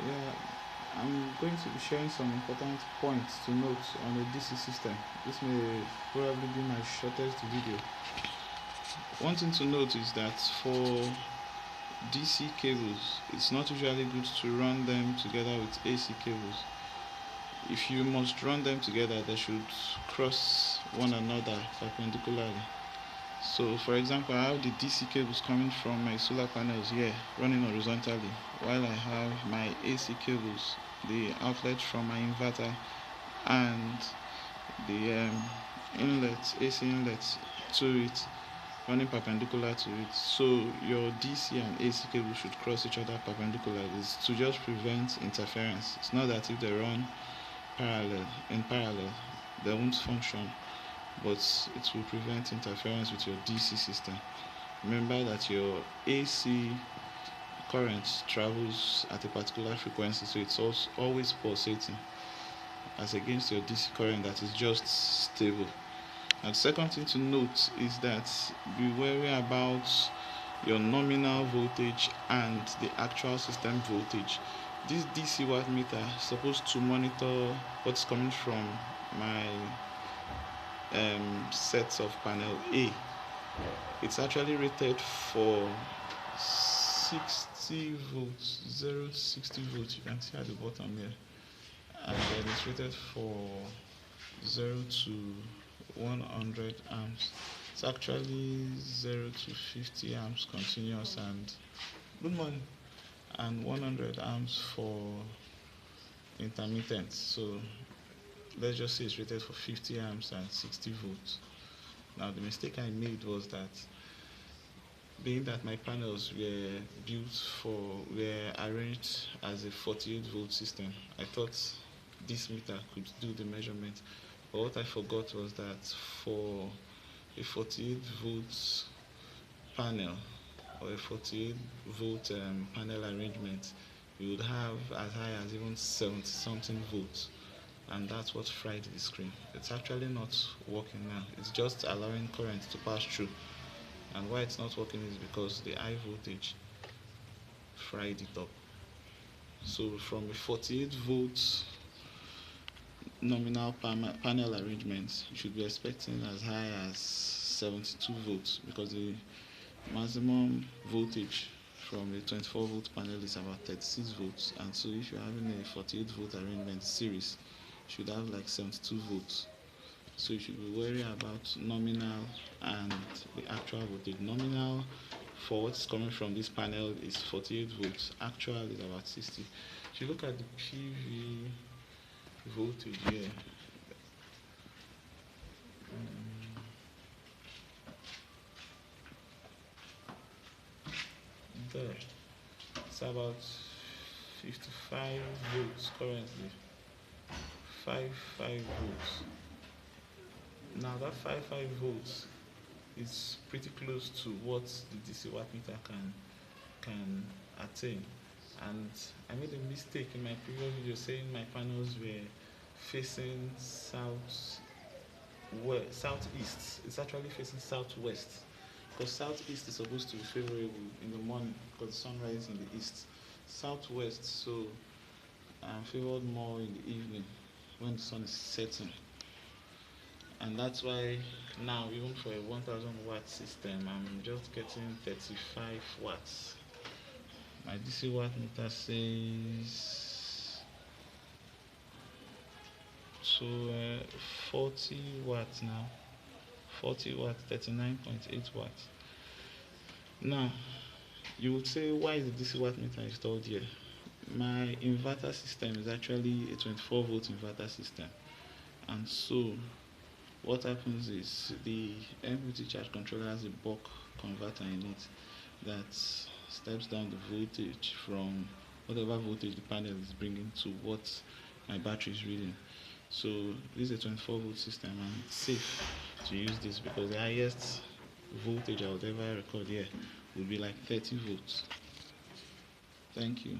Yeah, I'm going to be sharing some important points to note on the DC system. This may probably be my shortest video. One thing to note is that for DC cables, it's not usually good to run them together with AC cables. If you must run them together, they should cross one another perpendicularly. So for example, I have the DC cables coming from my solar panels here running horizontally, while I have my AC cables, the outlet from my inverter, and the AC inlet to it, running perpendicular to it. So your DC and AC cable should cross each other perpendicularly. It's to just prevent interference. It's not that if they run in parallel, they won't function, but it will prevent interference with your DC system. Remember that your AC current travels at a particular frequency, so it's also always pulsating, as against your DC current that is just stable. And the second thing to note is that be wary about your nominal voltage and the actual system voltage. This DC wattmeter is supposed to monitor what's coming from my sets of panel A. It's actually rated for 60 volts, 0 to 60 volts. You can see at the bottom here, and then it's rated for 0 to 100 amps. It's actually 0 to 50 amps continuous and good morning, and 100 amps for intermittent. So let's just say it's rated for 50 amps and 60 volts. Now the mistake I made was that, being that my panels were arranged as a 48 volt system, I thought this meter could do the measurement. But what I forgot was that for a 48 volt panel, or a 48 volt panel arrangement, you would have as high as even 70 something volts, and that's what fried the screen. It's actually not working now. It's just allowing current to pass through, and why it's not working is because the high voltage fried it up. So from a 48 volt nominal panel arrangement, you should be expecting as high as 72 volts, because the maximum voltage from a 24 volt panel is about 36 volts, and so if you're having a 48 volt arrangement series, you should have like 72 volts. So you should be wary about nominal and the actual voltage. Nominal for what's coming from this panel is 48 volts, actual is about 60. If you look at the PV voltage here, there, it's about 55 volts currently. 55 volts. Now that 55 volts is pretty close to what the DC wattmeter can attain. And I made a mistake in my previous video saying my panels were facing southeast. It's actually facing southwest, because southeast is supposed to be favorable in the morning because the sun rises in the east. Southwest, so I'm favored more in the evening when the sun is setting. And that's why now, even for a 1000 watt system, I'm just getting 35 watts. My DC watt meter says 40 watts now. 40 watts, 39.8 watts. Now, you would say, why is the DC watt meter installed here? My inverter system is actually a 24 volt inverter system, and so what happens is the MPPT charge controller has a buck converter in it that steps down the voltage from whatever voltage the panel is bringing to what my battery is reading. So this is a 24 volt system, and it's safe to use this because the highest voltage I would ever record here would be like 30 volts. Thank you.